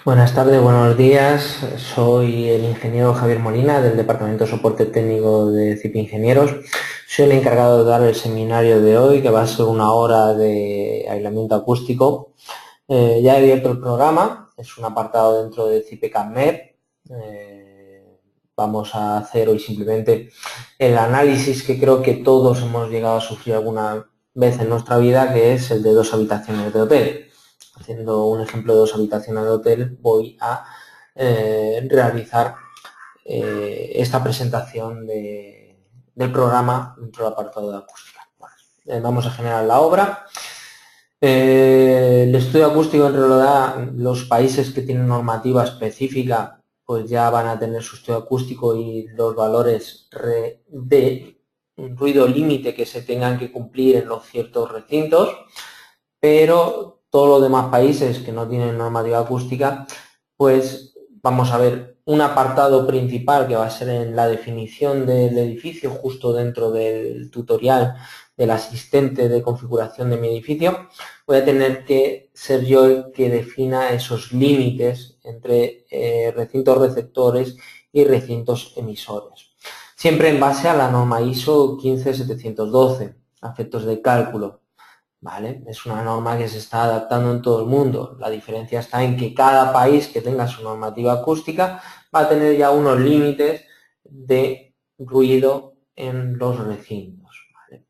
Buenas tardes, buenos días. Soy el ingeniero Javier Molina del Departamento de Soporte Técnico de CIP Ingenieros. Soy el encargado de dar el seminario de hoy, que va a ser una hora de aislamiento acústico. Ya he abierto el programa, es un apartado dentro de CIPE-CAMMER. Vamos a hacer hoy simplemente el análisis que creo que todos hemos llegado a sufrir alguna vez en nuestra vida, que es el de dos habitaciones de hotel. Haciendo un ejemplo de dos habitaciones de hotel, voy a realizar esta presentación del programa dentro del apartado de acústica. Bueno, vamos a generar la obra. El estudio acústico en realidad, los países que tienen normativa específica, pues ya van a tener su estudio acústico y los valores de ruido límite que se tengan que cumplir en los ciertos recintos, pero todos los demás países que no tienen normativa acústica, pues vamos a ver un apartado principal que va a ser en la definición del edificio, justo dentro del tutorial del asistente de configuración de mi edificio. Voy a tener que ser yo el que defina esos límites entre recintos receptores y recintos emisores. Siempre en base a la norma ISO 15712, efectos de cálculo. ¿Vale? Es una norma que se está adaptando en todo el mundo. La diferencia está en que cada país que tenga su normativa acústica va a tener ya unos límites de ruido en los recintos. ¿Vale?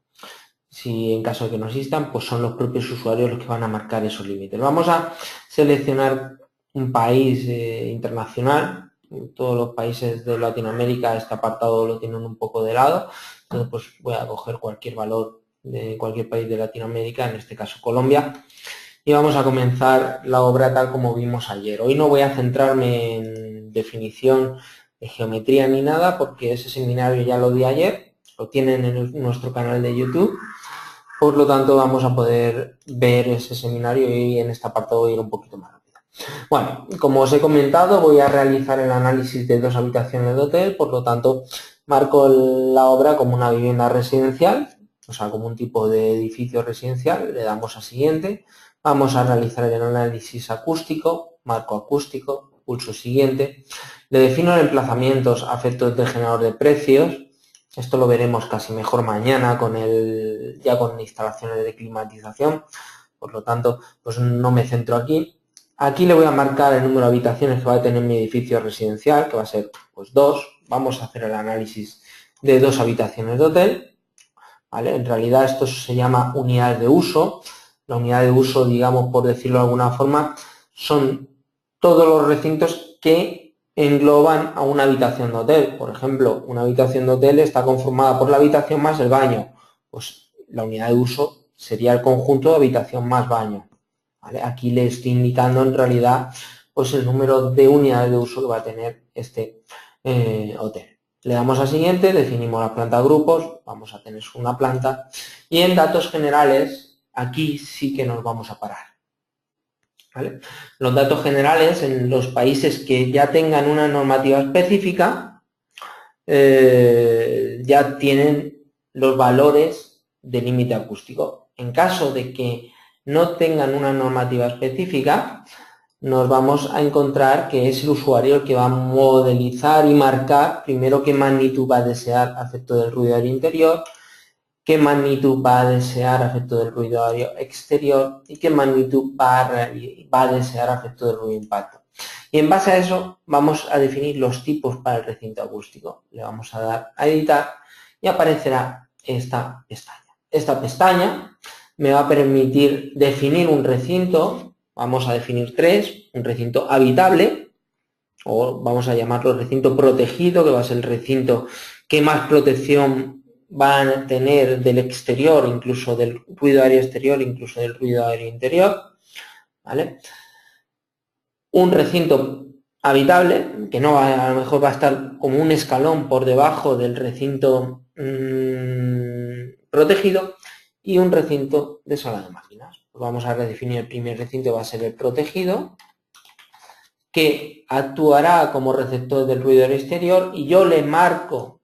Si en caso de que no existan, pues son los propios usuarios los que van a marcar esos límites. Vamos a seleccionar un país internacional. Todos los países de Latinoamérica este apartado lo tienen un poco de lado. Entonces, pues voy a coger cualquier valor de cualquier país de Latinoamérica, en este caso Colombia, y vamos a comenzar la obra tal como vimos ayer. Hoy no voy a centrarme en definición de geometría ni nada, porque ese seminario ya lo di ayer, lo tienen en nuestro canal de YouTube, por lo tanto vamos a poder ver ese seminario y en este apartado voy a ir un poquito más rápido. Bueno, como os he comentado, voy a realizar el análisis de dos habitaciones de hotel, por lo tanto marco la obra como una vivienda residencial, o sea, como un tipo de edificio residencial. Le damos a siguiente, vamos a realizar el análisis acústico, marco acústico, pulso siguiente, le defino los emplazamientos a efectos de generador de precios. Esto lo veremos casi mejor mañana ya con instalaciones de climatización, por lo tanto, pues no me centro aquí. Aquí le voy a marcar el número de habitaciones que va a tener mi edificio residencial, que va a ser pues 2. Vamos a hacer el análisis de dos habitaciones de hotel. ¿Vale? En realidad esto se llama unidades de uso. La unidad de uso, digamos, por decirlo de alguna forma, son todos los recintos que engloban a una habitación de hotel. Por ejemplo, una habitación de hotel está conformada por la habitación más el baño. Pues la unidad de uso sería el conjunto de habitación más baño. ¿Vale? Aquí le estoy indicando en realidad pues el número de unidades de uso que va a tener este hotel. Le damos a siguiente, definimos la planta grupos, vamos a tener una planta, y en datos generales aquí sí que nos vamos a parar. ¿Vale? Los datos generales en los países que ya tengan una normativa específica ya tienen los valores de límite acústico. En caso de que no tengan una normativa específica, nos vamos a encontrar que es el usuario el que va a modelizar y marcar primero qué magnitud va a desear a efecto del ruido aéreo interior, qué magnitud va a desear a efecto del ruido aéreo exterior y qué magnitud va a desear a efecto del ruido impacto. Y en base a eso vamos a definir los tipos para el recinto acústico. Le vamos a dar a editar y aparecerá esta pestaña. Esta pestaña me va a permitir definir un recinto. Vamos a definir tres: un recinto habitable, o vamos a llamarlo recinto protegido, que va a ser el recinto que más protección va a tener del exterior, incluso del ruido aéreo exterior, incluso del ruido aéreo interior, ¿vale? Un recinto habitable, que no a lo mejor va a estar como un escalón por debajo del recinto protegido, y un recinto de sala de máquinas. Pues vamos a redefinir el primer recinto, va a ser el protegido, que actuará como receptor del ruido aéreo exterior, y yo le marco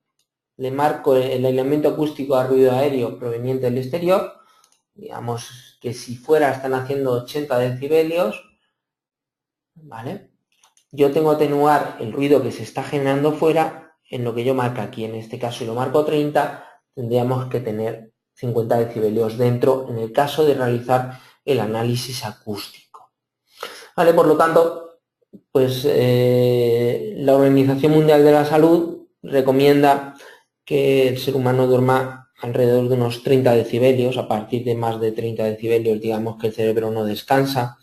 el elemento acústico al ruido aéreo proveniente del exterior. Digamos que si fuera están haciendo 80 decibelios, ¿vale? yo tengo que atenuar el ruido que se está generando fuera en lo que yo marco aquí. En este caso, si lo marco 30, tendríamos que tener 50 decibelios dentro en el caso de realizar el análisis acústico. ¿Vale? Por lo tanto, pues la Organización Mundial de la Salud recomienda que el ser humano duerma alrededor de unos 30 decibelios. A partir de más de 30 decibelios, digamos que el cerebro no descansa.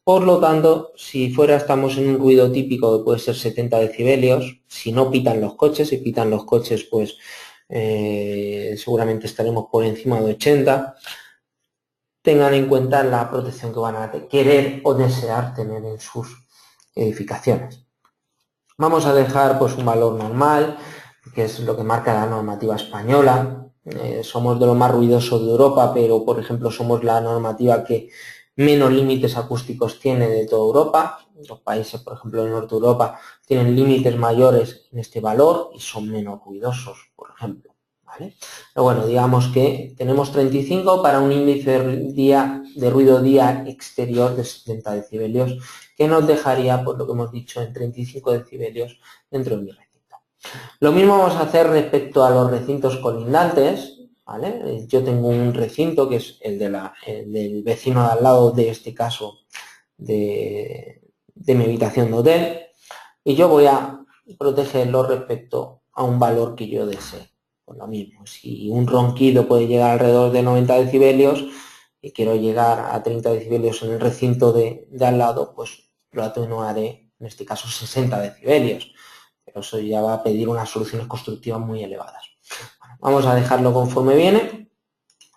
Por lo tanto, si fuera estamos en un ruido típico que puede ser 70 decibelios, si no pitan los coches, si pitan los coches, pues seguramente estaremos por encima de 80. Tengan en cuenta la protección que van a querer o desear tener en sus edificaciones. Vamos a dejar pues un valor normal, que es lo que marca la normativa española. Somos de lo más ruidoso de Europa, pero por ejemplo somos la normativa que menos límites acústicos tiene de toda Europa. Los países, por ejemplo, del norte de Europa, tienen límites mayores en este valor y son menos ruidosos, por ejemplo. ¿Vale? Pero bueno, digamos que tenemos 35 para un índice de ruido día exterior de 70 decibelios, que nos dejaría, por lo que hemos dicho, en 35 decibelios dentro de mi recinto. Lo mismo vamos a hacer respecto a los recintos colindantes. ¿Vale? Yo tengo un recinto que es el del vecino de al lado, de este caso de mi habitación de hotel, y yo voy a protegerlo respecto a un valor que yo desee. Pues lo mismo, si un ronquido puede llegar alrededor de 90 decibelios y quiero llegar a 30 decibelios en el recinto de al lado, pues lo atenuaré, en este caso 60 decibelios. Pero eso ya va a pedir unas soluciones constructivas muy elevadas. Vamos a dejarlo conforme viene,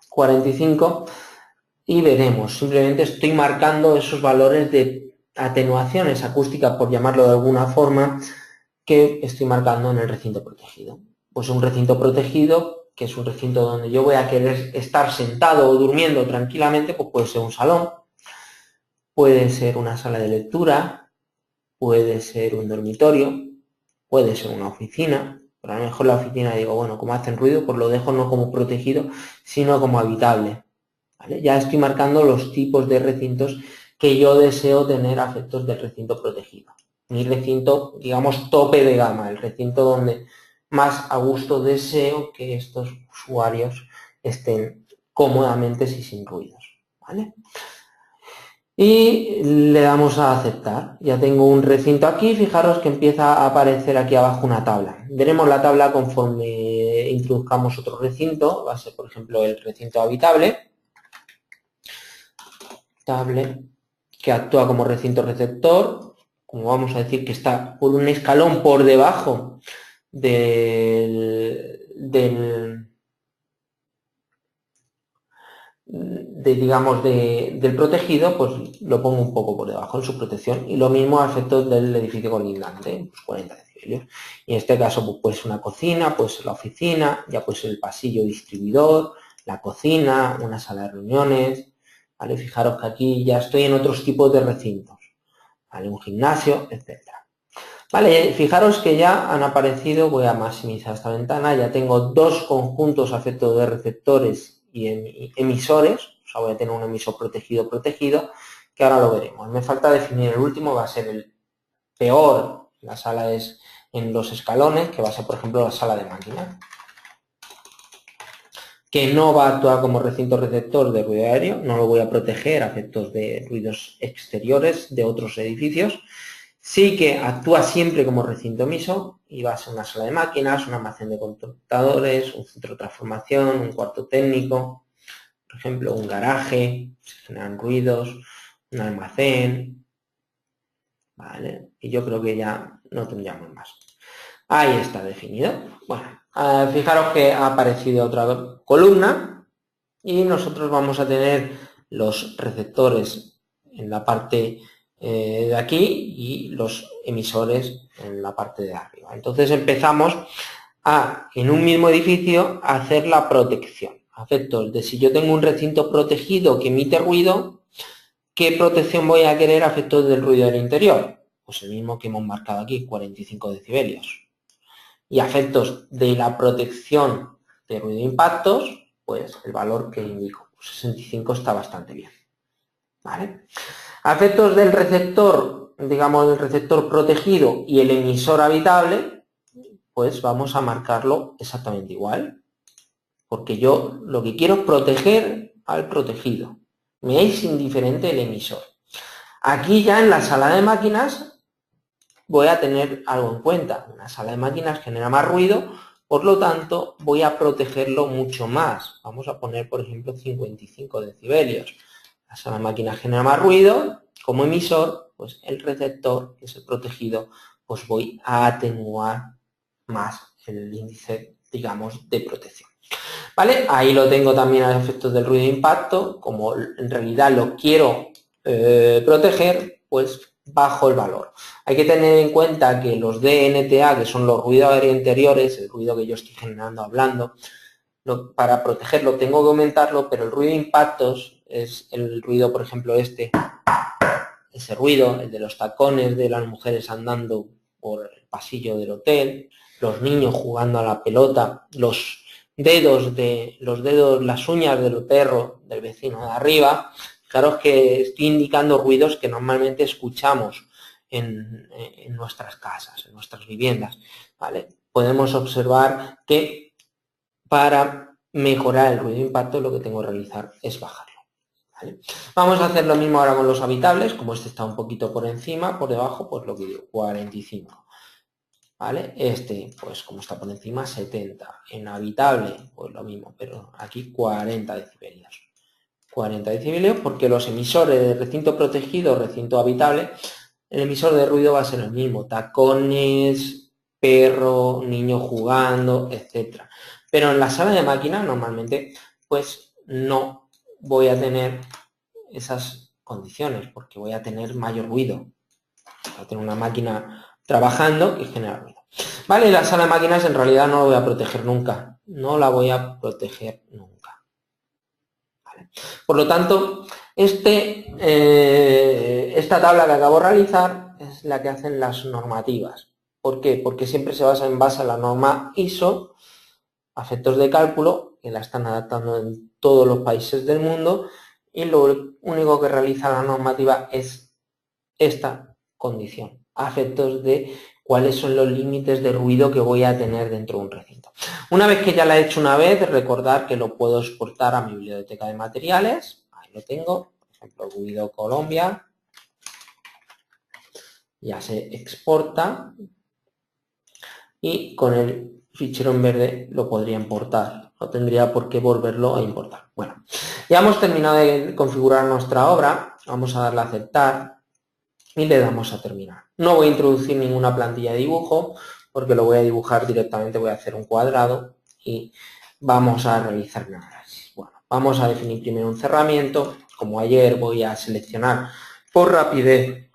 45, y veremos. Simplemente estoy marcando esos valores de atenuaciones acústicas, por llamarlo de alguna forma, que estoy marcando en el recinto protegido. Pues un recinto protegido, que es un recinto donde yo voy a querer estar sentado o durmiendo tranquilamente, pues puede ser un salón, puede ser una sala de lectura, puede ser un dormitorio, puede ser una oficina. Pero a lo mejor la oficina digo, bueno, como hacen ruido, pues lo dejo no como protegido, sino como habitable. ¿Vale? Ya estoy marcando los tipos de recintos que yo deseo tener a efectos del recinto protegido. Mi recinto, digamos, tope de gama, el recinto donde más a gusto deseo que estos usuarios estén cómodamente y sin ruidos. ¿Vale? Y le damos a aceptar. Ya tengo un recinto aquí, fijaros que empieza a aparecer aquí abajo una tabla. Veremos la tabla conforme introduzcamos otro recinto, va a ser por ejemplo el recinto habitable, que actúa como recinto receptor, como vamos a decir que está por un escalón por debajo del protegido, pues lo pongo un poco por debajo en su protección, y lo mismo a efectos del edificio colindante, pues 40 decibelios. Y en este caso pues puede ser una cocina, puede ser la oficina, ya puede ser el pasillo distribuidor, la cocina, una sala de reuniones. ¿Vale? Fijaros que aquí ya estoy en otros tipos de recintos, ¿vale? Un gimnasio, etcétera. Vale, fijaros que ya han aparecido, voy a maximizar esta ventana, ya tengo dos conjuntos a efecto de receptores y emisores, o sea, voy a tener un emisor protegido, que ahora lo veremos. Me falta definir el último, va a ser el peor, la sala es en los escalones, que va a ser, por ejemplo, la sala de máquinas, que no va a actuar como recinto receptor de ruido aéreo, no lo voy a proteger a efectos de ruidos exteriores de otros edificios. Sí que actúa siempre como recinto emisor y va a ser una sala de máquinas, un almacén de computadores, un centro de transformación, un cuarto técnico, por ejemplo, un garaje, se generan ruidos, un almacén, ¿vale? Y yo creo que ya no tendríamos más. Ahí está definido. Bueno, fijaros que ha aparecido otra columna y nosotros vamos a tener los receptores en la parte de aquí y los emisores en la parte de arriba. Entonces empezamos en un mismo edificio, a hacer la protección. A efectos de si yo tengo un recinto protegido que emite ruido, ¿qué protección voy a querer a efectos del ruido del interior? Pues el mismo que hemos marcado aquí, 45 decibelios. Y a efectos de la protección de ruido de impactos, pues el valor que indico, 65 está bastante bien. ¿Vale? A efectos del receptor digamos, el receptor protegido y el emisor habitable, pues vamos a marcarlo exactamente igual. Porque yo lo que quiero es proteger al protegido. Me es indiferente el emisor. Aquí ya en la sala de máquinas voy a tener algo en cuenta. Una sala de máquinas genera más ruido, por lo tanto voy a protegerlo mucho más. Vamos a poner, por ejemplo, 55 decibelios. La sala de máquinas genera más ruido. Como emisor, pues el receptor, que es el protegido, pues voy a atenuar más el índice, digamos, de protección. ¿Vale? Ahí lo tengo también a efectos del ruido de impacto. Como en realidad lo quiero proteger, pues bajo el valor. Hay que tener en cuenta que los DNTA, que son los ruidos aéreos interiores, el ruido que yo estoy generando hablando, para protegerlo tengo que aumentarlo, pero el ruido de impactos es el ruido, por ejemplo, ese ruido, el de los tacones de las mujeres andando por el pasillo del hotel, los niños jugando a la pelota, los dedos, las uñas del perro del vecino de arriba. Claro, es que estoy indicando ruidos que normalmente escuchamos en nuestras casas, en nuestras viviendas, ¿vale? Podemos observar que para mejorar el ruido de impacto lo que tengo que realizar es bajarlo. ¿Vale? Vamos a hacer lo mismo ahora con los habitables. Como este está un poquito por encima, por debajo, pues lo que digo, 45. ¿Vale? Este, pues como está por encima, 70. En habitable, pues lo mismo, pero aquí 40 decibelios. 40 decibelios porque los emisores de recinto protegido, recinto habitable, el emisor de ruido va a ser el mismo. Tacones, perro, niño jugando, etc. Pero en la sala de máquinas normalmente pues no voy a tener esas condiciones porque voy a tener mayor ruido. Voy a tener una máquina trabajando que genera ruido. Vale, la sala de máquinas en realidad no la voy a proteger nunca. No la voy a proteger nunca. Vale. Por lo tanto, esta tabla que acabo de realizar es la que hacen las normativas. ¿Por qué? Porque siempre se basa en base a la norma ISO, a efectos de cálculo, que la están adaptando en todos los países del mundo, y lo único que realiza la normativa es esta condición, a efectos de cuáles son los límites de ruido que voy a tener dentro de un recinto. Una vez que ya la he hecho una vez, recordar que lo puedo exportar a mi biblioteca de materiales. Ahí lo tengo, por ejemplo, ruido Colombia. Ya se exporta y con el fichero en verde lo podría importar. No tendría por qué volverlo a importar. Bueno, ya hemos terminado de configurar nuestra obra. Vamos a darle a aceptar y le damos a terminar. No voy a introducir ninguna plantilla de dibujo porque lo voy a dibujar directamente. Voy a hacer un cuadrado y vamos a realizar un análisis. Bueno, vamos a definir primero un cerramiento. Como ayer voy a seleccionar por rapidez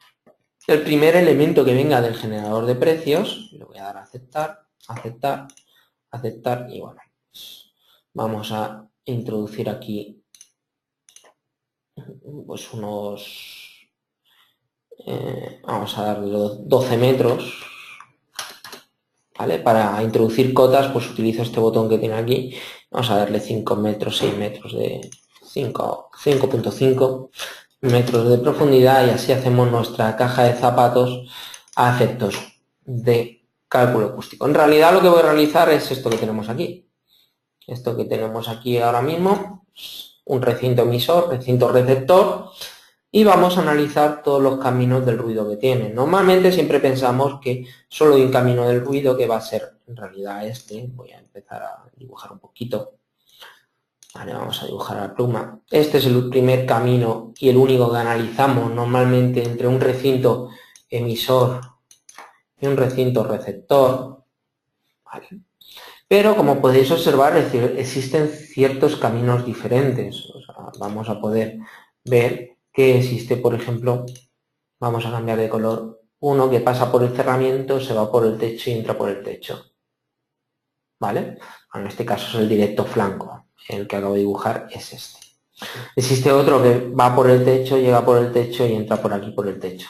el primer elemento que venga del generador de precios. Le voy a dar a aceptar, aceptar, aceptar y bueno, pues vamos a introducir aquí pues unos, vamos a darle 12 metros, ¿vale? Para introducir cotas pues utilizo este botón que tiene aquí, vamos a darle 5 metros, 6 metros de 5.5 metros de profundidad y así hacemos nuestra caja de zapatos a efectos de cálculo acústico. En realidad lo que voy a realizar es esto que tenemos aquí. Esto que tenemos aquí ahora mismo, un recinto emisor, recinto receptor, y vamos a analizar todos los caminos del ruido que tiene. Normalmente siempre pensamos que solo hay un camino del ruido que va a ser en realidad este. Voy a empezar a dibujar un poquito. Vale, vamos a dibujar la pluma. Este es el primer camino y el único que analizamos normalmente entre un recinto emisor y un recinto receptor. Vale. Pero como podéis observar, existen ciertos caminos diferentes. O sea, vamos a poder ver que existe, por ejemplo, vamos a cambiar de color, uno que pasa por el cerramiento, se va por el techo y entra por el techo. ¿Vale? En este caso es el directo flanco. El que acabo de dibujar es este. Existe otro que va por el techo, llega por el techo y entra por aquí por el techo.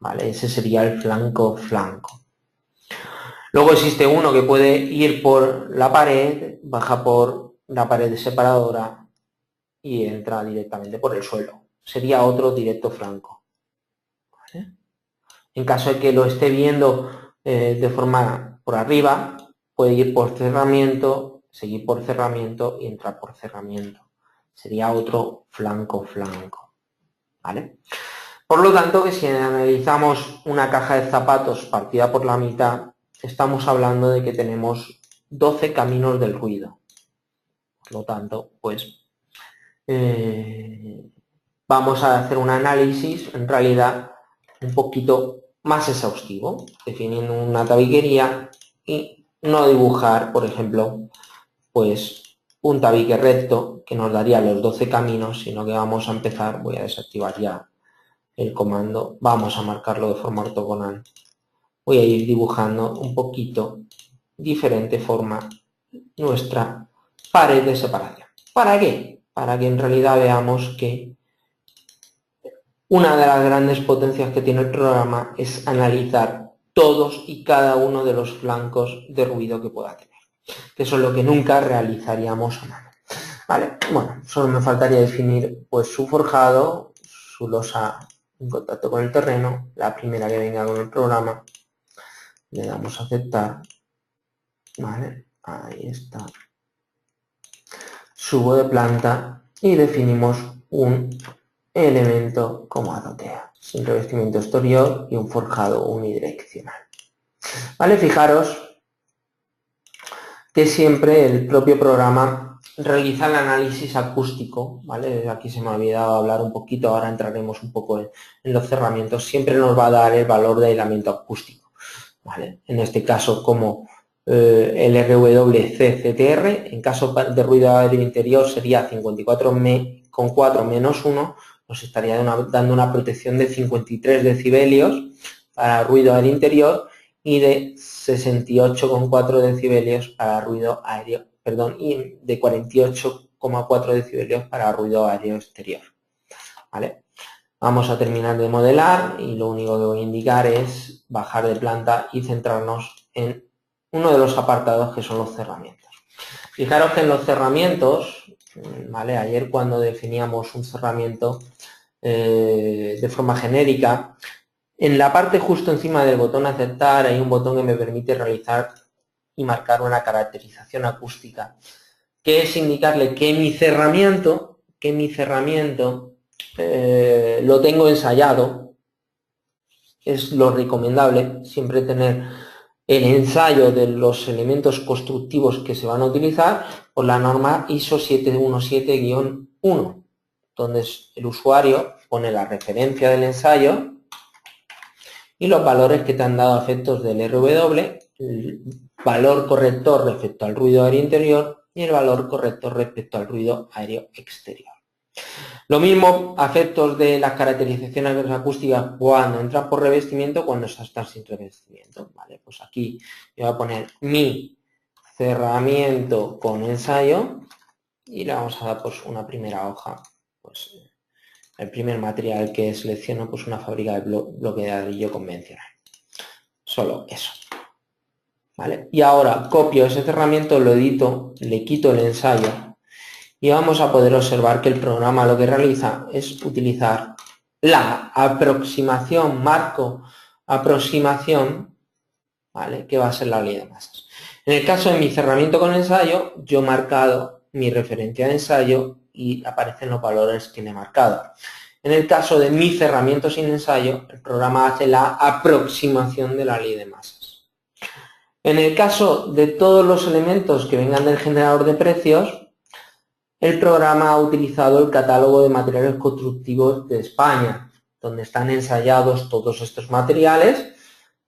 ¿Vale? Ese sería el flanco-flanco. Luego existe uno que puede ir por la pared, baja por la pared separadora y entra directamente por el suelo. Sería otro directo flanco. ¿sí? En caso de que lo esté viendo de forma por arriba, puede ir por cerramiento, seguir por cerramiento y entrar por cerramiento. Sería otro flanco-flanco, ¿vale? Por lo tanto, que si analizamos una caja de zapatos partida por la mitad, estamos hablando de que tenemos 12 caminos del ruido. Por lo tanto, pues vamos a hacer un análisis, en realidad, un poquito más exhaustivo, definiendo una tabiquería y no dibujar, por ejemplo, pues un tabique recto que nos daría los 12 caminos, sino que vamos a empezar, voy a desactivar ya el comando, vamos a marcarlo de forma ortogonal. Voy a ir dibujando un poquito diferente forma nuestra pared de separación. ¿Para qué? Para que en realidad veamos que una de las grandes potencias que tiene el programa es analizar todos y cada uno de los flancos de ruido que pueda tener. Eso es lo que nunca realizaríamos a mano. Vale, bueno, solo me faltaría definir pues su forjado, su losa en contacto con el terreno, la primera que venga con el programa, le damos a aceptar, vale, ahí está, subo de planta y definimos un elemento como azotea, sin revestimiento exterior y un forjado unidireccional. Vale, fijaros que siempre el propio programa realiza el análisis acústico, ¿vale? Aquí se me ha olvidado hablar un poquito, ahora entraremos un poco en los cerramientos, siempre nos va a dar el valor de aislamiento acústico, ¿vale? En este caso como el RWCCTR, en caso de ruido aéreo interior sería 54,4 menos 1, nos estaría dando una protección de 53 decibelios para ruido aéreo interior y de 68,4 decibelios para ruido aéreo, perdón, y de 48,4 decibelios para ruido aéreo exterior, ¿vale? Vamos a terminar de modelar y lo único que voy a indicar es bajar de planta y centrarnos en uno de los apartados que son los cerramientos. Fijaros que en los cerramientos, ¿vale? Ayer cuando definíamos un cerramiento de forma genérica, en la parte justo encima del botón aceptar hay un botón que me permite realizar y marcar una caracterización acústica, que es indicarle que mi cerramiento lo tengo ensayado. Es lo recomendable siempre tener el ensayo de los elementos constructivos que se van a utilizar por la norma ISO 717-1, donde el usuario pone la referencia del ensayo y los valores que te han dado a efectos del RW, el valor corrector respecto al ruido aéreo interior y el valor corrector respecto al ruido aéreo exterior. Lo mismo a efectos de las caracterizaciones acústicas cuando entran por revestimiento, cuando están sin revestimiento. Vale, pues aquí voy a poner mi cerramiento con ensayo y le vamos a dar pues una primera hoja, pues el primer material que selecciono, pues una fábrica de bloque de ladrillo convencional. Solo eso. ¿Vale? Y ahora copio ese cerramiento, lo edito, le quito el ensayo y vamos a poder observar que el programa lo que realiza es utilizar la aproximación, marco aproximación, ¿vale? Que va a ser la ley de masas. En el caso de mi cerramiento con ensayo, yo he marcado mi referencia de ensayo y aparecen los valores que le he marcado. En el caso de mi cerramiento sin ensayo, el programa hace la aproximación de la ley de masas. En el caso de todos los elementos que vengan del generador de precios, el programa ha utilizado el catálogo de materiales constructivos de España, donde están ensayados todos estos materiales,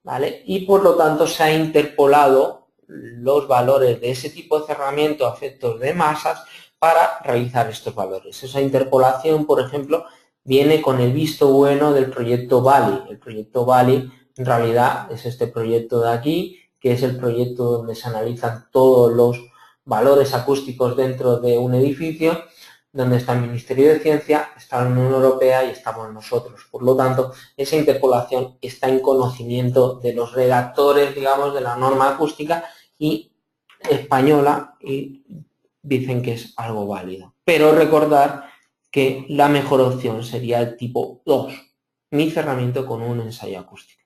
¿vale? Y por lo tanto se ha interpolado los valores de ese tipo de cerramiento a efectos de masas para realizar estos valores. Esa interpolación, por ejemplo, viene con el visto bueno del proyecto Valley. El proyecto Valley en realidad es este proyecto de aquí, que es el proyecto donde se analizan todos los valores acústicos dentro de un edificio, donde está el Ministerio de Ciencia, está la Unión Europea y estamos nosotros. Por lo tanto, esa interpolación está en conocimiento de los redactores, digamos, de la norma acústica y española y dicen que es algo válido. Pero recordar que la mejor opción sería el tipo 2, mi cerramiento con un ensayo acústico.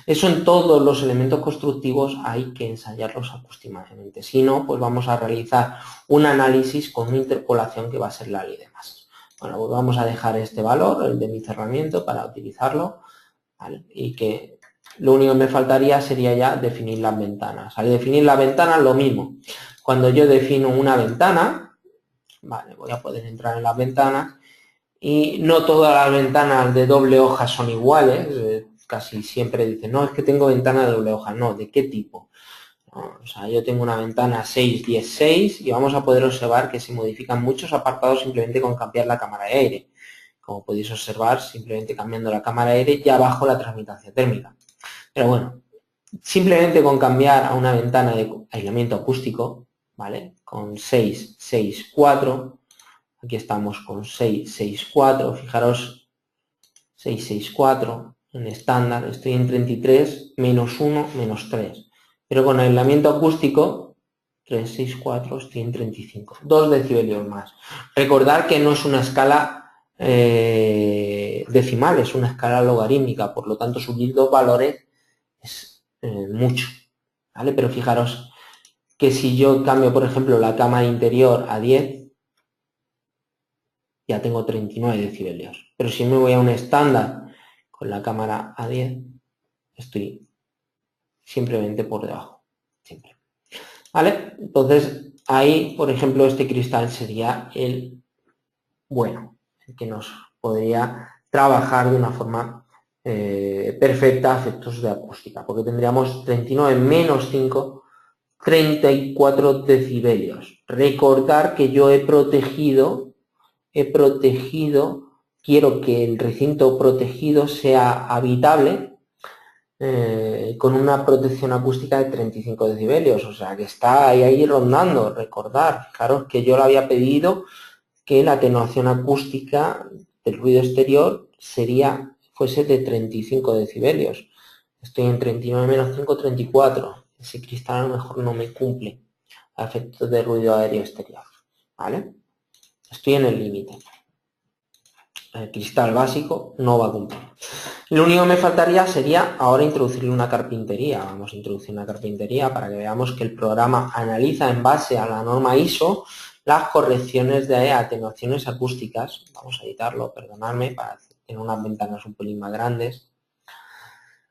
Eso en todos los elementos constructivos hay que ensayarlos acústicamente. Si no, pues vamos a realizar un análisis con una interpolación que va a ser la ley de masas. Bueno, pues vamos a dejar este valor, el de mi cerramiento, para utilizarlo, ¿vale? Y que lo único que me faltaría sería ya definir las ventanas. Al definir las ventanas, lo mismo. Cuando yo defino una ventana, vale, voy a poder entrar en las ventanas y no todas las ventanas de doble hoja son iguales. Casi siempre dicen, no, es que tengo ventana de doble hoja. No, ¿de qué tipo? No, o sea, yo tengo una ventana 6, 10, 6 y vamos a poder observar que se modifican muchos apartados simplemente con cambiar la cámara de aire. Como podéis observar, simplemente cambiando la cámara de aire ya bajo la transmitancia térmica. Pero bueno, simplemente con cambiar a una ventana de aislamiento acústico, ¿vale? Con 6, 6, 4. Aquí estamos con 6, 6, 4. Fijaros, 6, 6, 4. En estándar estoy en 33, menos 1, menos 3. Pero con aislamiento acústico, 3, 6, 4, estoy en 35. 2 decibelios más. Recordad que no es una escala decimal, es una escala logarítmica. Por lo tanto, subir dos valores es mucho, ¿vale? Pero fijaros que si yo cambio, por ejemplo, la cámara interior a 10, ya tengo 39 decibelios. Pero si me voy a un estándar con la cámara a 10, estoy simplemente por debajo, siempre. ¿Vale? Entonces, ahí, por ejemplo, este cristal sería el bueno, el que nos podría trabajar de una forma perfecta a efectos de acústica, porque tendríamos 39 menos 5, 34 decibelios. Recordar que yo he protegido, quiero que el recinto protegido sea habitable con una protección acústica de 35 decibelios, o sea que está ahí rondando. Recordar, fijaros que yo le había pedido que la atenuación acústica del ruido exterior fuese de 35 decibelios. Estoy en 39 menos 5, 34. Ese cristal a lo mejor no me cumple a efectos de ruido aéreo exterior, ¿vale? Estoy en el límite. El cristal básico no va a cumplir. Lo único que me faltaría sería ahora introducirle una carpintería. Vamos a introducir una carpintería para que veamos que el programa analiza en base a la norma ISO las correcciones de atenuaciones acústicas. Vamos a editarlo, perdonadme, para tener unas ventanas un pelín más grandes.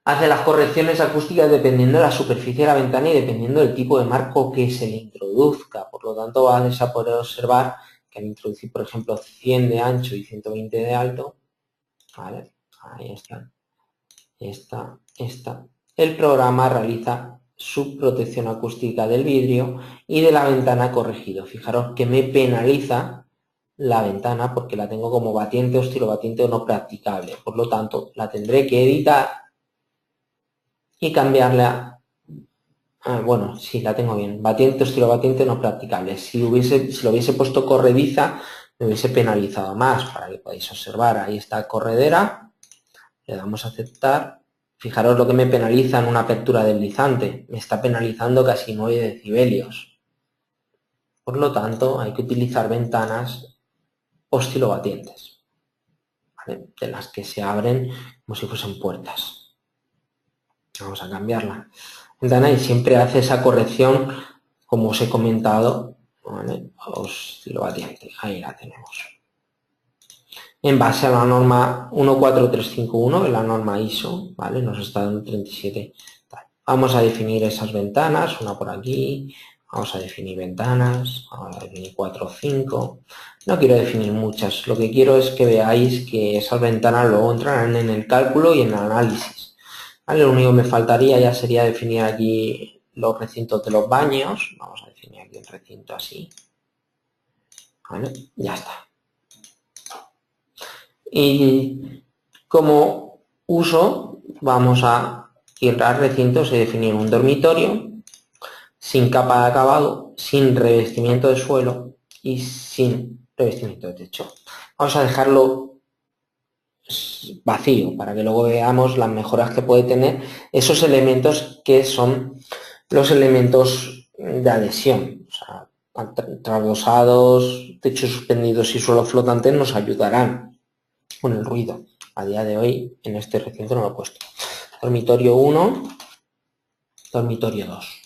Hace las correcciones acústicas dependiendo de la superficie de la ventana y dependiendo del tipo de marco que se le introduzca. Por lo tanto, vais a poder observar que al introducir, por ejemplo, 100 de ancho y 120 de alto, ¿vale? Ahí está. Esta. El programa realiza su protección acústica del vidrio y de la ventana corregido. Fijaros que me penaliza la ventana porque la tengo como batiente o estilo batiente o no practicable. Por lo tanto, la tendré que editar y cambiarla. Bueno, sí, la tengo bien. Batiente o estilo batiente no practicable. Si lo hubiese puesto corrediza, me hubiese penalizado más. Para que podáis observar, ahí está corredera. Le damos a aceptar. Fijaros lo que me penaliza en una apertura deslizante. Me está penalizando casi 9 decibelios. Por lo tanto, hay que utilizar ventanas oscilobatientes, ¿vale? De las que se abren como si fuesen puertas. Vamos a cambiarla. Ventana y siempre hace esa corrección, como os he comentado, ¿vale? Oscilobatiente. Ahí la tenemos. En base a la norma 14351, de la norma ISO, ¿vale? Nos está dando 37. Vamos a definir esas ventanas, una por aquí, vamos a definir ventanas, vamos a definir 4 o 5. No quiero definir muchas, lo que quiero es que veáis que esas ventanas luego entrarán en el cálculo y en el análisis. ¿Vale? Lo único que me faltaría ya sería definir aquí los recintos de los baños. Vamos a definir aquí un recinto así. ¿Vale? Ya está. Y como uso, vamos a ir a recintos y definir un dormitorio sin capa de acabado, sin revestimiento de suelo y sin revestimiento de techo. Vamos a dejarlo vacío para que luego veamos las mejoras que puede tener esos elementos que son los elementos de adhesión. O sea, trasdosados, techos suspendidos y suelo flotantes nos ayudarán con el ruido, A día de hoy en este recinto no lo he puesto. Dormitorio 1, dormitorio 2.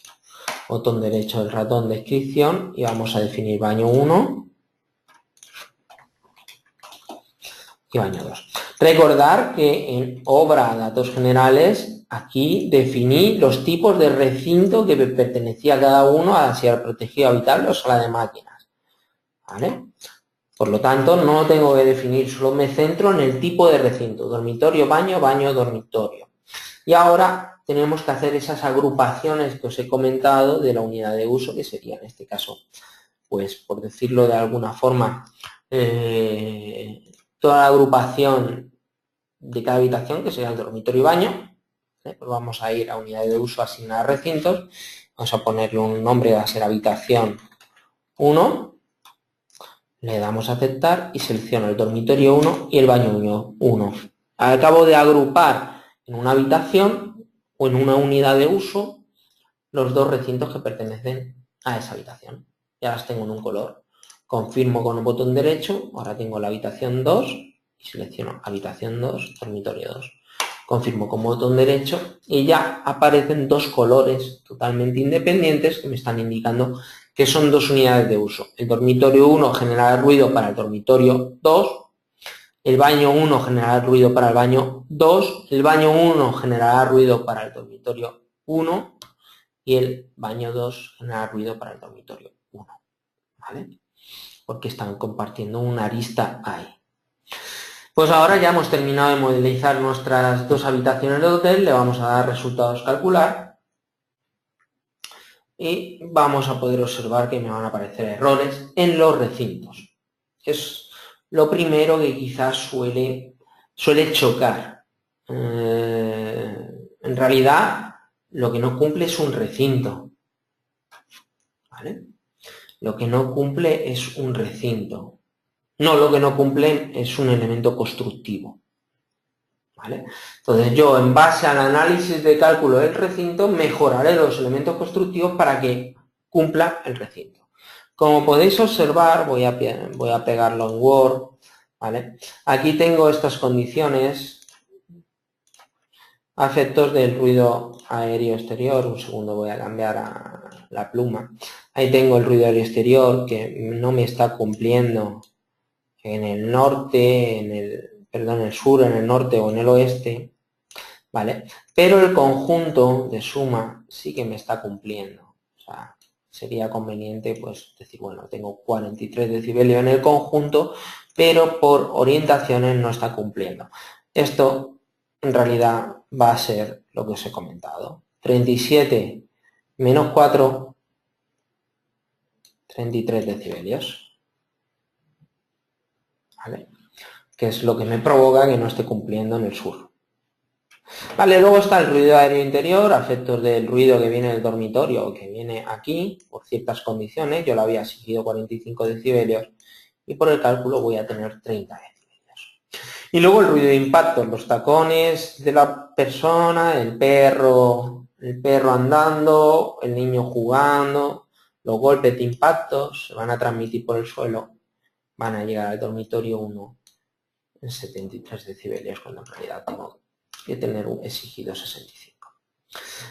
Botón derecho del ratón, descripción, y vamos a definir baño 1 y baño 2. Recordar que en obra datos generales, aquí definí los tipos de recinto que pertenecía a cada uno, a si era protegido, habitable o sala de máquinas. ¿Vale? Por lo tanto, no tengo que definir, solo me centro en el tipo de recinto. Dormitorio, baño, baño, dormitorio. Y ahora tenemos que hacer esas agrupaciones que os he comentado de la unidad de uso, que sería en este caso, pues por decirlo de alguna forma, toda la agrupación de cada habitación, que sería el dormitorio y baño. Pues vamos a ir a unidad de uso, asignar recintos. Vamos a ponerle un nombre, va a ser habitación 1. Le damos a aceptar y selecciono el dormitorio 1 y el baño 1. Acabo de agrupar en una habitación o en una unidad de uso los dos recintos que pertenecen a esa habitación. Ya las tengo en un color. Confirmo con el botón derecho. Ahora tengo la habitación 2 y selecciono habitación 2, dormitorio 2. Confirmo con botón derecho y ya aparecen dos colores totalmente independientes que me están indicando que son dos unidades de uso. El dormitorio 1 genera ruido para el dormitorio 2, el baño 1 generará ruido para el baño 2, el baño 1 generará ruido para el dormitorio 1 y el baño 2 generará ruido para el dormitorio 1. ¿Vale? Porque están compartiendo una arista ahí. Pues ahora ya hemos terminado de modelizar nuestras dos habitaciones de hotel, le vamos a dar resultados calcular y vamos a poder observar que me van a aparecer errores en los recintos. Es lo primero que quizás suele chocar. En realidad, lo que no cumple es un recinto. ¿Vale? Lo que no cumple es un recinto. No, lo que no cumple es un elemento constructivo. ¿Vale? Entonces yo, en base al análisis de cálculo del recinto, mejoraré los elementos constructivos para que cumpla el recinto. Como podéis observar, voy a pegarlo en Word, ¿vale? Aquí tengo estas condiciones a efectos del ruido aéreo exterior. Un segundo, voy a cambiar a la pluma. Ahí tengo el ruido aéreo exterior que no me está cumpliendo en el norte, en el sur, en el norte o en el oeste, ¿vale? Pero el conjunto de suma sí que me está cumpliendo. O sea, sería conveniente, pues, decir, bueno, tengo 43 decibelios en el conjunto, pero por orientaciones no está cumpliendo. Esto, en realidad, va a ser lo que os he comentado. 37 menos 4, 33 decibelios. ¿Vale? Que es lo que me provoca que no esté cumpliendo en el sur. Vale, luego está el ruido aéreo interior, a efectos del ruido que viene del dormitorio o que viene aquí, por ciertas condiciones. Yo lo había exigido 45 decibelios y por el cálculo voy a tener 30 decibelios. Y luego el ruido de impacto, los tacones de la persona, el perro andando, el niño jugando, los golpes de impactos se van a transmitir por el suelo, van a llegar al dormitorio 1 en 73 decibelios, cuando en realidad tengo que tener exigido 65.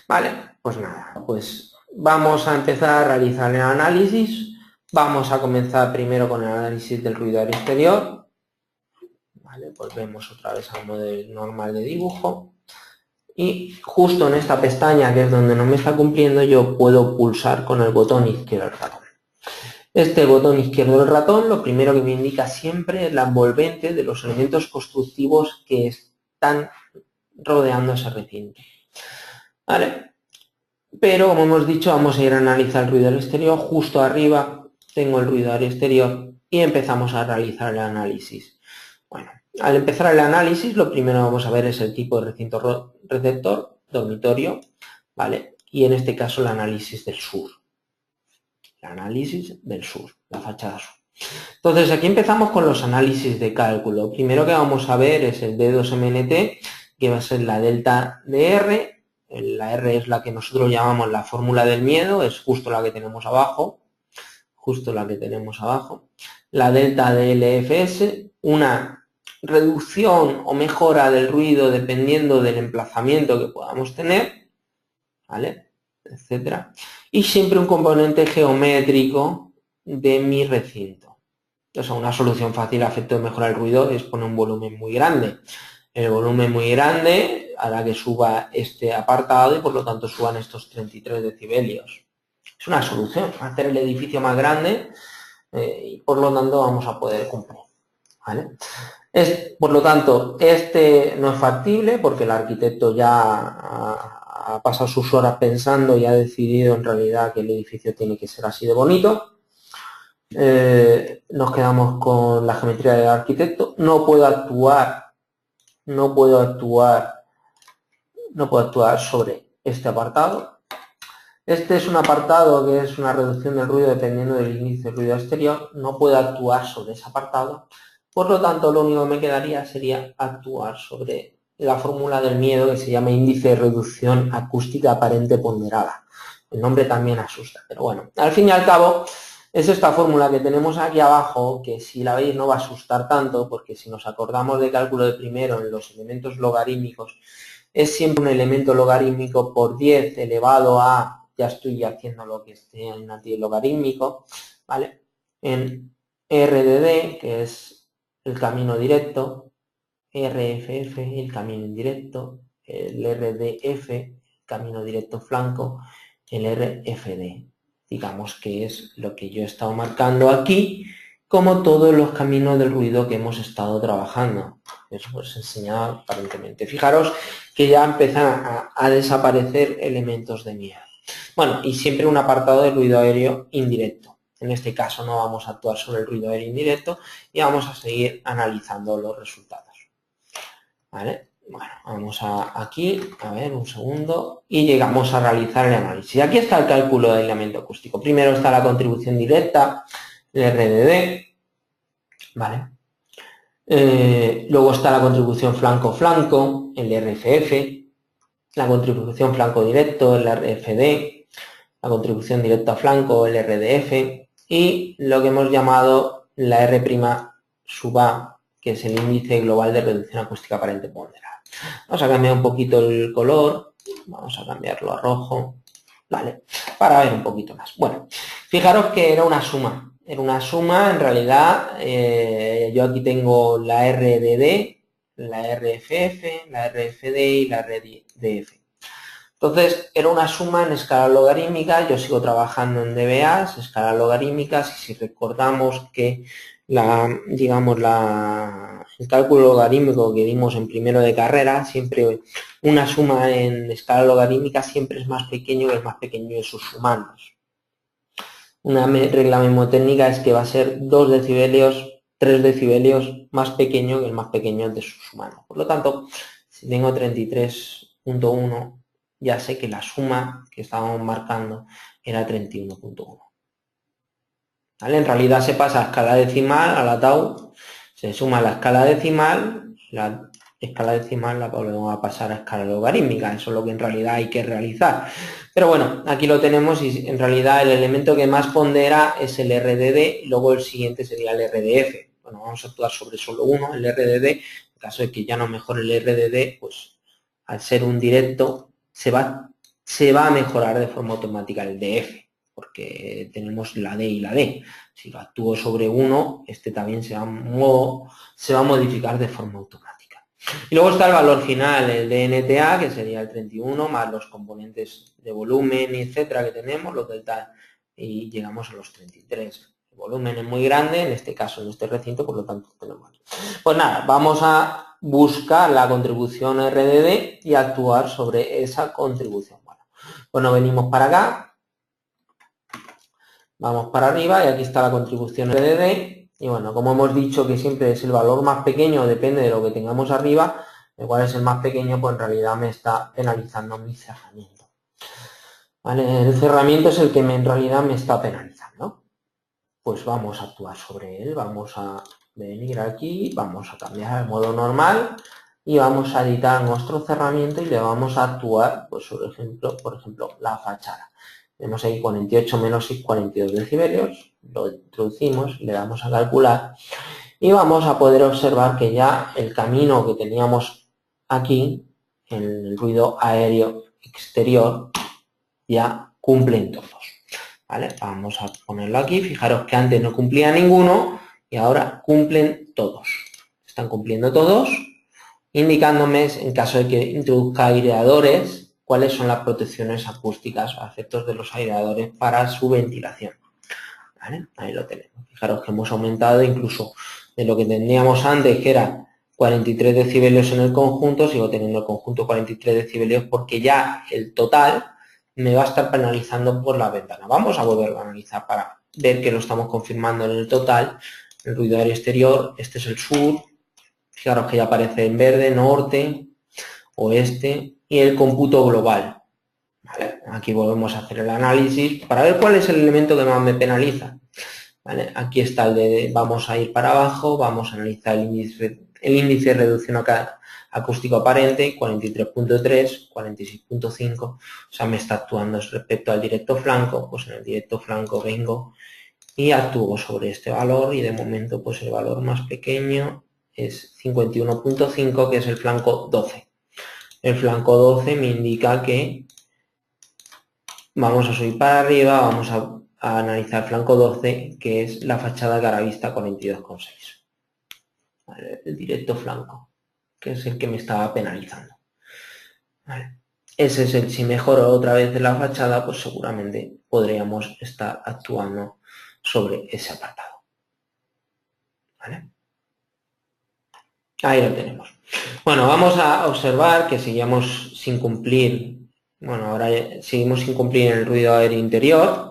Vale, pues nada, pues vamos a empezar a realizar el análisis. Vamos a comenzar primero con el análisis del ruido aéreo exterior. Vale, volvemos otra vez al modelo normal de dibujo. Y justo en esta pestaña, que es donde no me está cumpliendo, yo puedo pulsar con el botón izquierdo del ratón. Este botón izquierdo del ratón lo primero que me indica siempre es la envolvente de los elementos constructivos que están rodeando ese recinto. ¿Vale? Pero, como hemos dicho, vamos a ir a analizar el ruido al exterior. Justo arriba tengo el ruido al exterior y empezamos a realizar el análisis. Bueno, al empezar el análisis, lo primero que vamos a ver es el tipo de recinto receptor, dormitorio, ¿vale? Y en este caso el análisis del sur. El análisis del sur, la fachada sur. Entonces, aquí empezamos con los análisis de cálculo. Primero que vamos a ver es el D2MNT, que va a ser la delta de R. La R es la que nosotros llamamos la fórmula del miedo, es justo la que tenemos abajo. Justo la que tenemos abajo. La delta de LFS, una reducción o mejora del ruido dependiendo del emplazamiento que podamos tener, ¿vale? Etcétera. Y siempre un componente geométrico de mi recinto. O sea, una solución fácil a efecto de mejorar el ruido es poner un volumen muy grande. El volumen muy grande hará que suba este apartado y por lo tanto suban estos 33 decibelios. Es una solución, hacer el edificio más grande y por lo tanto vamos a poder cumplir, ¿vale? Por lo tanto, este no es factible porque el arquitecto ya ha pasado sus horas pensando y ha decidido en realidad que el edificio tiene que ser así de bonito. Nos quedamos con la geometría del arquitecto. No puedo actuar sobre este apartado. Este es un apartado que es una reducción del ruido dependiendo del índice de ruido exterior. No puedo actuar sobre ese apartado. Por lo tanto, lo único que me quedaría sería actuar sobre la fórmula del miedo que se llama índice de reducción acústica aparente ponderada. El nombre también asusta, pero bueno, al fin y al cabo es esta fórmula que tenemos aquí abajo, que si la veis no va a asustar tanto, porque si nos acordamos de cálculo de primero en los elementos logarítmicos, es siempre un elemento logarítmico por 10 elevado a, ya estoy haciendo lo que esté en logarítmico, ¿vale? En RDD, que es el camino directo, RFF, el camino indirecto, el RDF, el camino directo flanco, el RFD. Digamos que es lo que yo he estado marcando aquí, como todos los caminos del ruido que hemos estado trabajando. Eso os he enseñado aparentemente. Fijaros que ya empiezan a desaparecer elementos de miedo. Bueno, y siempre un apartado de ruido aéreo indirecto. En este caso no vamos a actuar sobre el ruido aéreo indirecto y vamos a seguir analizando los resultados. ¿Vale? Bueno, vamos aquí, a ver, un segundo, y llegamos a realizar el análisis. Aquí está el cálculo de aislamiento acústico. Primero está la contribución directa, el RDD, ¿vale? Luego está la contribución flanco-flanco, el RFF, la contribución flanco directo, el RFD, la contribución directa a flanco, el RDF, y lo que hemos llamado la R' sub A, que es el índice global de reducción acústica aparente ponderada. Vamos a cambiar un poquito el color, vamos a cambiarlo a rojo, ¿vale? Para ver un poquito más. Bueno, fijaros que era una suma. Era una suma, en realidad, yo aquí tengo la RDD, la RFF, la RFD y la RDF. Entonces, era una suma en escala logarítmica, yo sigo trabajando en dBAs, escalas logarítmicas, y si recordamos que el cálculo logarítmico que dimos en primero de carrera, siempre una suma en escala logarítmica siempre es más pequeño que el más pequeño de sus sumandos. Una regla mnemotécnica es que va a ser 2 decibelios, 3 decibelios más pequeño que el más pequeño de sus sumandos. Por lo tanto, si tengo 33.1, ya sé que la suma que estábamos marcando era 31.1. ¿Vale? En realidad se pasa a escala decimal, a la tau, se suma la escala decimal la volvemos a pasar a escala logarítmica. Eso es lo que en realidad hay que realizar. Pero bueno, aquí lo tenemos y en realidad el elemento que más pondera es el RDD y luego el siguiente sería el RDF. Bueno, vamos a actuar sobre solo uno, el RDD. En caso de que ya no mejore el RDD, pues al ser un directo se va a mejorar de forma automática el DF, porque tenemos la D y la D. Si lo actúo sobre uno, este también se va a modificar de forma automática. Y luego está el valor final, el DNTA, que sería el 31, más los componentes de volumen, etcétera, que tenemos, los delta, y llegamos a los 33. El volumen es muy grande, en este caso, en este recinto, por lo tanto tenemos. Pues nada, vamos a buscar la contribución RDD y actuar sobre esa contribución. Bueno, venimos para acá, vamos para arriba y aquí está la contribución RDD. Y bueno, como hemos dicho que siempre es el valor más pequeño, depende de lo que tengamos arriba, igual es el más pequeño, pues en realidad me está penalizando mi cerramiento. ¿Vale? El cerramiento es el que en realidad me está penalizando. Pues vamos a actuar sobre él, vamos a venir aquí, vamos a cambiar al modo normal y vamos a editar nuestro cerramiento y le vamos a actuar, pues por ejemplo, la fachada. Tenemos ahí 48 menos 6, 42 decibelios, lo introducimos, le damos a calcular Y vamos a poder observar que ya el camino que teníamos aquí, en el ruido aéreo exterior, ya cumplen todos. ¿Vale? Vamos a ponerlo aquí. Fijaros que antes no cumplía ninguno y ahora cumplen todos. Están cumpliendo todos, indicándome, en caso de que introduzca aireadores, cuáles son las protecciones acústicas o efectos de los aireadores para su ventilación. ¿Vale? Ahí lo tenemos. Fijaros que hemos aumentado incluso de lo que teníamos antes, que era 43 decibelios en el conjunto, sigo teniendo el conjunto 43 decibelios porque ya el total me va a estar penalizando por la ventana. Vamos a volverlo a analizar para ver que lo estamos confirmando en el total. El ruido aéreo exterior, este es el sur, fijaros que ya aparece en verde, norte, oeste y el cómputo global. ¿Vale? Aquí volvemos a hacer el análisis para ver cuál es el elemento que más me penaliza. ¿Vale? Aquí está el de, vamos a ir para abajo, vamos a analizar el índice de reducción acústico aparente, 43.3, 46.5, o sea, me está actuando respecto al directo flanco, pues en el directo flanco vengo y actúo sobre este valor y de momento pues el valor más pequeño es 51.5, que es el flanco 12. El flanco 12 me indica que vamos a subir para arriba, vamos a analizar flanco 12, que es la fachada caravista 42.6. ¿Vale? El directo flanco, que es el que me estaba penalizando. ¿Vale? Ese es el, si mejoro otra vez de la fachada, pues seguramente podríamos estar actuando sobre ese apartado. ¿Vale? Ahí lo tenemos. Bueno, vamos a observar que seguimos sin cumplir, bueno, ahora seguimos sin cumplir en el ruido aéreo interior.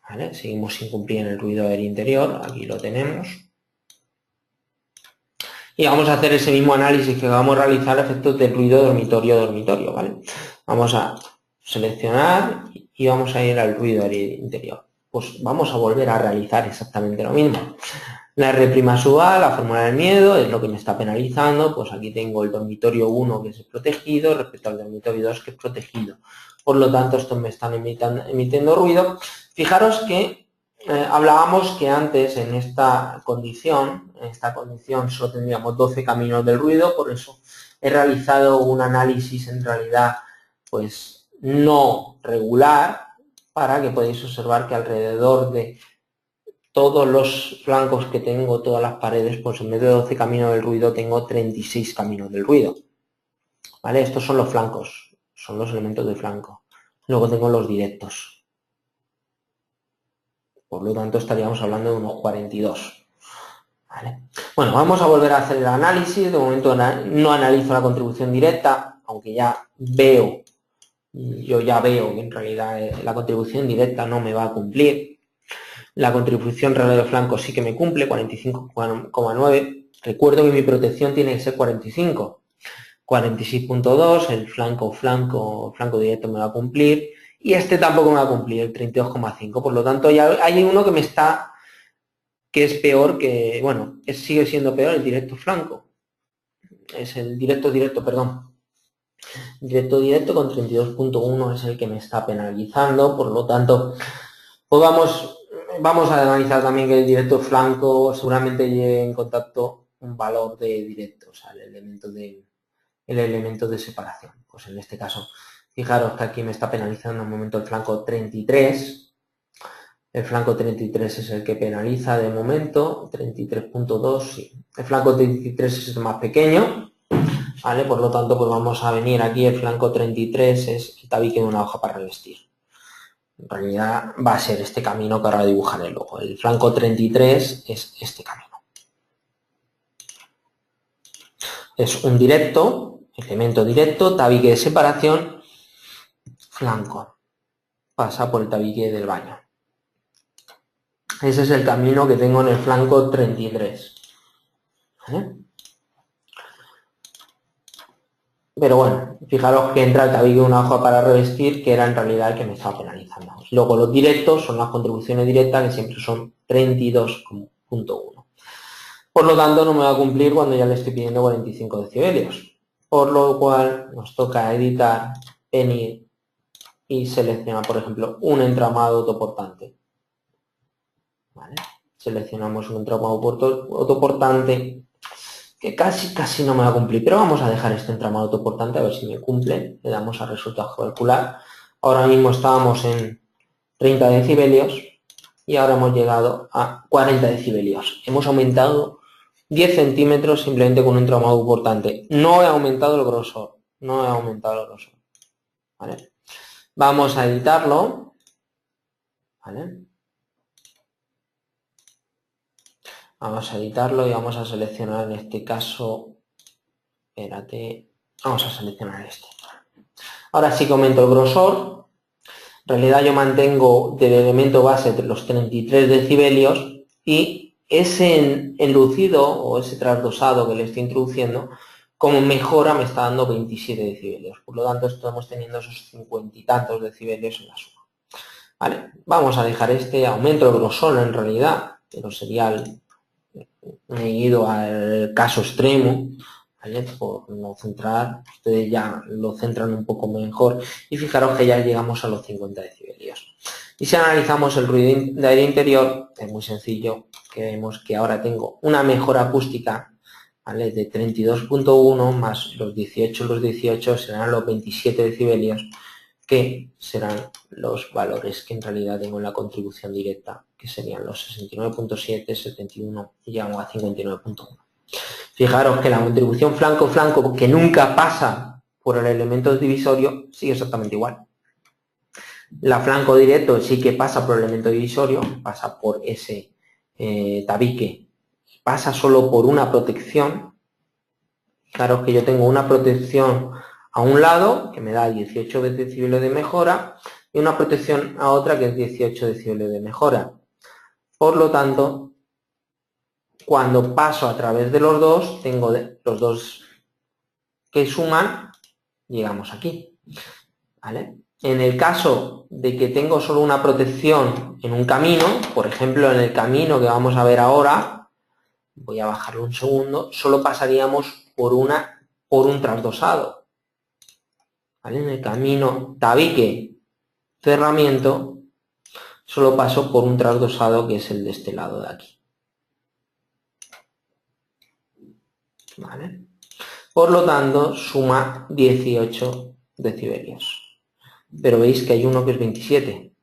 ¿Vale? Seguimos sin cumplir en el ruido aéreo interior, aquí lo tenemos. Y vamos a hacer ese mismo análisis que vamos a realizar efectos del ruido dormitorio-dormitorio, ¿vale? Vamos a seleccionar y vamos a ir al ruido aéreo interior. Pues vamos a volver a realizar exactamente lo mismo. La R' sub A, la fórmula del miedo, es lo que me está penalizando, pues aquí tengo el dormitorio 1 que es protegido respecto al dormitorio 2 que es protegido. Por lo tanto, estos me están emitiendo ruido. Fijaros que hablábamos que antes en esta condición solo tendríamos 12 caminos del ruido, por eso he realizado un análisis en realidad pues no regular, para que podáis observar que alrededor de todos los flancos que tengo, todas las paredes, pues en vez de 12 caminos del ruido tengo 36 caminos del ruido. ¿Vale? Estos son los flancos, son los elementos de flanco. Luego tengo los directos. Por lo tanto estaríamos hablando de unos 42. ¿Vale? Bueno, vamos a volver a hacer el análisis. De momento no analizo la contribución directa, aunque yo ya veo que en realidad la contribución directa no me va a cumplir. La contribución real de flanco sí que me cumple, 45,9. Recuerdo que mi protección tiene que ser 45. 46.2, el flanco directo me va a cumplir. Y este tampoco me va a cumplir, el 32,5. Por lo tanto, ya hay uno que es peor que, bueno, sigue siendo peor el directo flanco. Es el directo, perdón. Directo con 32.1 es el que me está penalizando, por lo tanto, pues vamos a analizar también que el directo flanco seguramente lleve en contacto un valor de directo, o sea, el elemento de separación. Pues en este caso, fijaros que aquí me está penalizando en el momento el flanco 33. El flanco 33 es el que penaliza de momento, 33.2, sí. El flanco 33 es el más pequeño, ¿vale? Por lo tanto, pues vamos a venir aquí, el flanco 33 es el tabique de una hoja para revestir. En realidad va a ser este camino que ahora dibujaré luego. El flanco 33 es este camino. Es un directo, elemento directo, tabique de separación, flanco. Pasa por el tabique del baño. Ese es el camino que tengo en el flanco 33. ¿Vale? Pero bueno, fijaros que entra el tabique de una hoja para revestir, que era en realidad el que me estaba penalizando. Luego los directos son las contribuciones directas, que siempre son 32.1. Por lo tanto, no me va a cumplir cuando ya le estoy pidiendo 45 decibelios. Por lo cual nos toca editar, venir y seleccionar, por ejemplo, un entramado autoportante. ¿Vale? seleccionamos un entramado autoportante, que casi no me va a cumplir, pero vamos a dejar este entramado autoportante a ver si me cumple. Le damos a resultado calcular. Ahora mismo estábamos en 30 decibelios y ahora hemos llegado a 40 decibelios. Hemos aumentado 10 centímetros simplemente con un entramado autoportante. No he aumentado el grosor. ¿Vale? Vamos a editarlo. ¿Vale? Vamos a editarlo y vamos a seleccionar en este caso, espérate, vamos a seleccionar este. Ahora sí que aumento el grosor. En realidad yo mantengo del elemento base los 33 decibelios y ese enlucido o ese trasdosado que le estoy introduciendo, como mejora me está dando 27 decibelios. Por lo tanto estamos teniendo esos 50 y tantos decibelios en la suma. ¿Vale? Vamos a dejar este aumento el grosor en realidad, pero sería he ido al caso extremo, ¿vale? Por no centrar, ustedes ya lo centran un poco mejor y fijaros que ya llegamos a los 50 decibelios. Y si analizamos el ruido de aire interior, es muy sencillo, que vemos que ahora tengo una mejora acústica, ¿vale? De 32.1 más los 18 serán los 27 decibelios, que serán los valores que en realidad tengo en la contribución directa, que serían los 69.7, 71 y llegamos a 59.1. Fijaros que la contribución flanco-flanco, que nunca pasa por el elemento divisorio, sigue exactamente igual. La flanco directo sí que pasa por el elemento divisorio, pasa por ese tabique, pasa solo por una protección. Fijaros que yo tengo una protección a un lado, que me da 18 decibelios de mejora, y una protección a otra que es 18 decibelios de mejora. Por lo tanto, cuando paso a través de los dos, tengo los dos que suman, llegamos aquí. ¿Vale? En el caso de que tengo solo una protección en un camino, por ejemplo, en el camino que vamos a ver ahora, voy a bajarlo un segundo, solo pasaríamos por un trasdosado. ¿Vale? En el camino tabique cerramiento, solo paso por un trasdosado que es el de este lado de aquí. ¿Vale? Por lo tanto, suma 18 decibelios. Pero veis que hay uno que es 27.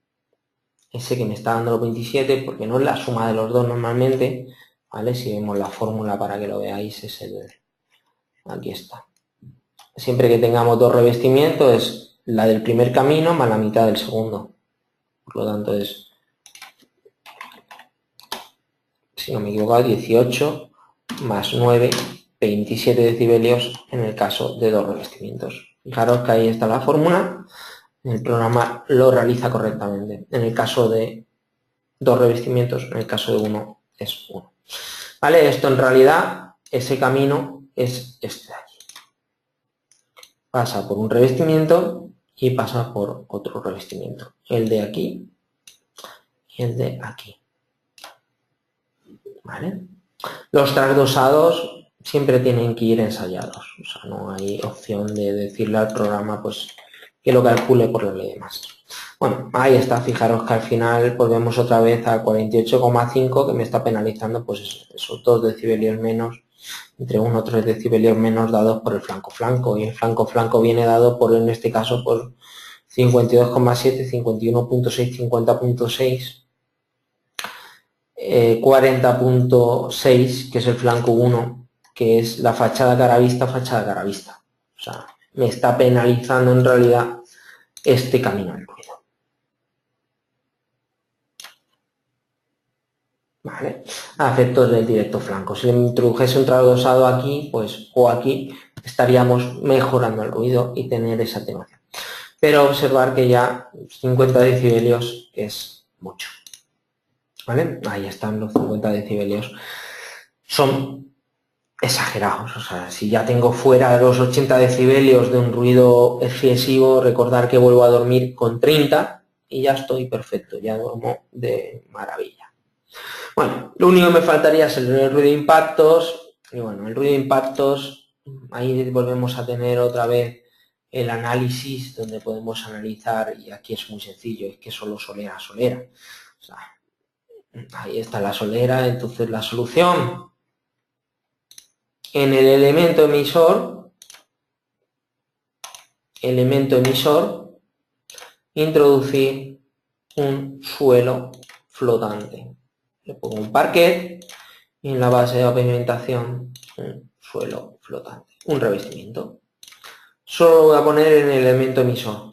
Ese que me está dando los 27, porque no es la suma de los dos normalmente, ¿vale? Si vemos la fórmula para que lo veáis, es el... Aquí está. Siempre que tengamos dos revestimientos es la del primer camino más la mitad del segundo. Por lo tanto es, si no me equivoco, 18 más 9, 27 decibelios en el caso de dos revestimientos. Fijaros que ahí está la fórmula, el programa lo realiza correctamente. En el caso de dos revestimientos, en el caso de uno es uno. ¿Vale? Esto en realidad, ese camino es este de aquí. Pasa por un revestimiento y pasa por otro revestimiento. El de aquí y el de aquí. ¿Vale? Los trasdosados siempre tienen que ir ensayados. O sea, no hay opción de decirle al programa pues que lo calcule por la ley de Masser. Bueno, ahí está. Fijaros que al final volvemos otra vez a 48,5 que me está penalizando pues esos 2 decibelios menos, entre 1 o 3 decibelios menos dados por el flanco-flanco. Y el flanco-flanco viene dado por, en este caso, por 52,7, 51.6, 50.6. 40.6, que es el flanco 1, que es la fachada cara-vista. O sea, me está penalizando en realidad este camino del ruido. ¿Vale? A efectos del directo flanco. Si le introdujese un trasdosado aquí, pues, o aquí, estaríamos mejorando el ruido y tener esa atenuación. Pero observar que ya 50 decibelios es mucho. ¿Vale? Ahí están los 50 decibelios. Son exagerados. O sea, si ya tengo fuera de los 80 decibelios de un ruido excesivo, recordar que vuelvo a dormir con 30 y ya estoy perfecto, ya duermo de maravilla. Bueno, lo único que me faltaría es el ruido de impactos. Y bueno, el ruido de impactos, ahí volvemos a tener otra vez el análisis, donde podemos analizar, y aquí es muy sencillo, es que solo solera. O sea, Ahí está la solera. Entonces la solución, en el elemento emisor, introducir un suelo flotante. Le pongo un parquet y en la base de pavimentación un suelo flotante, un revestimiento. Solo lo voy a poner en el elemento emisor.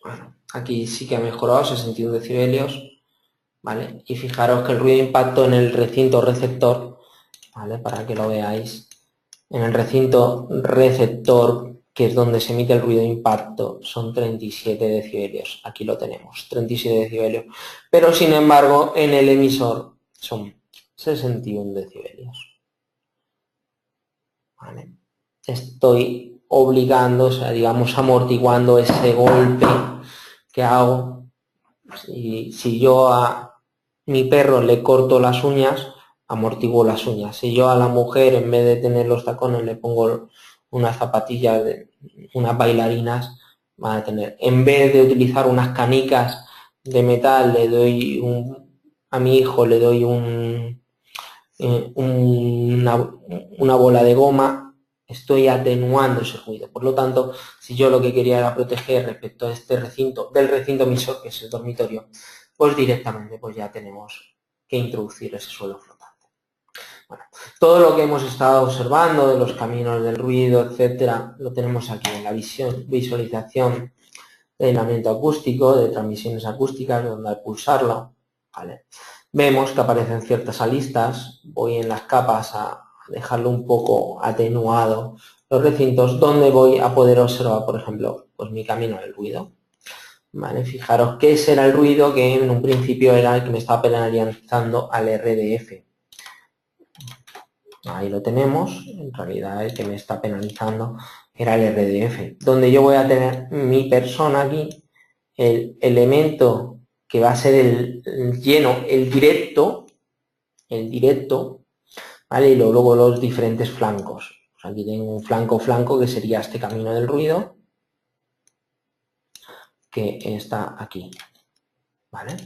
Bueno, aquí sí que ha mejorado 61 decibelios, ¿vale? Y fijaros que el ruido de impacto en el recinto receptor, ¿vale? Para que lo veáis, en el recinto receptor, que es donde se emite el ruido de impacto, son 37 decibelios. Aquí lo tenemos, 37 decibelios. Pero sin embargo, en el emisor son 61 decibelios. ¿Vale? Estoy obligando, o sea, digamos, amortiguando ese golpe que hago. Si yo a mi perro le corto las uñas, amortiguo las uñas. Si yo a la mujer, en vez de tener los tacones, le pongo unas zapatillas, unas bailarinas, van a tener. En vez de utilizar unas canicas de metal, le doy a mi hijo le doy una bola de goma, estoy atenuando ese ruido. Por lo tanto, si yo lo que quería era proteger respecto a este recinto, del recinto emisor, que es el dormitorio, pues directamente pues ya tenemos que introducir ese suelo flotante. Bueno, todo lo que hemos estado observando de los caminos del ruido, etcétera, lo tenemos aquí en la visualización del ambiente acústico, de transmisiones acústicas, donde al pulsarlo, ¿vale? Vemos que aparecen ciertas aristas. Voy en las capas a dejarlo un poco atenuado los recintos, donde voy a poder observar, por ejemplo, pues mi camino del ruido. ¿Vale? Fijaros que ese era el ruido que en un principio era el que me estaba penalizando al RDF. Ahí lo tenemos, en realidad el que me está penalizando era el RDF, donde yo voy a tener mi persona aquí, el elemento que va a ser el lleno, el directo, ¿vale? Y luego los diferentes flancos. Pues aquí tengo un flanco que sería este camino del ruido, que está aquí, ¿vale?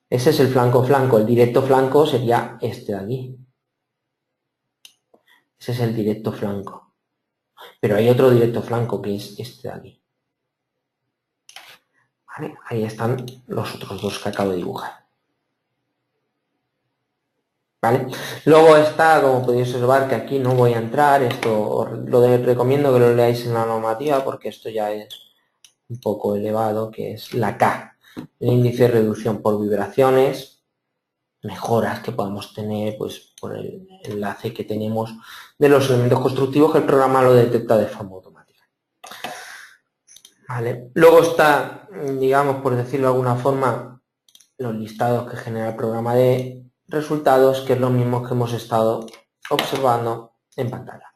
Ese es el flanco, el directo flanco sería este de aquí. Ese es el directo flanco. Pero hay otro directo flanco que es este de aquí. ¿Vale? Ahí están los otros dos que acabo de dibujar. ¿Vale? Luego está, como podéis observar, que aquí no voy a entrar, esto recomiendo que lo leáis en la normativa porque esto ya es un poco elevado, que es la K, el índice de reducción por vibraciones, mejoras que podemos tener pues por el enlace que tenemos de los elementos constructivos que el programa lo detecta de forma automática. ¿Vale? Luego está, digamos, por decirlo de alguna forma, los listados que genera el programa de resultados, que es lo mismo que hemos estado observando en pantalla.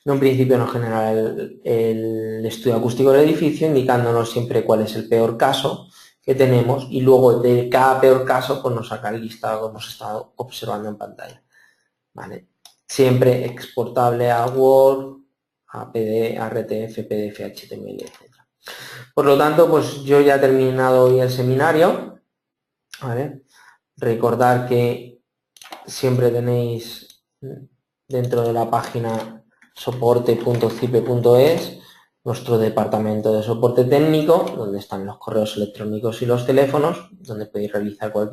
En un principio nos genera el estudio acústico del edificio, indicándonos siempre cuál es el peor caso que tenemos, y luego de cada peor caso pues nos saca el listado que hemos estado observando en pantalla. ¿Vale? Siempre exportable a Word, a PD, a RTF, PDF, HTML, etc. Por lo tanto, pues yo ya he terminado hoy el seminario. ¿Vale? Recordar que siempre tenéis dentro de la página soporte.cipe.es nuestro departamento de soporte técnico, donde están los correos electrónicos y los teléfonos, donde podéis realizar cualquier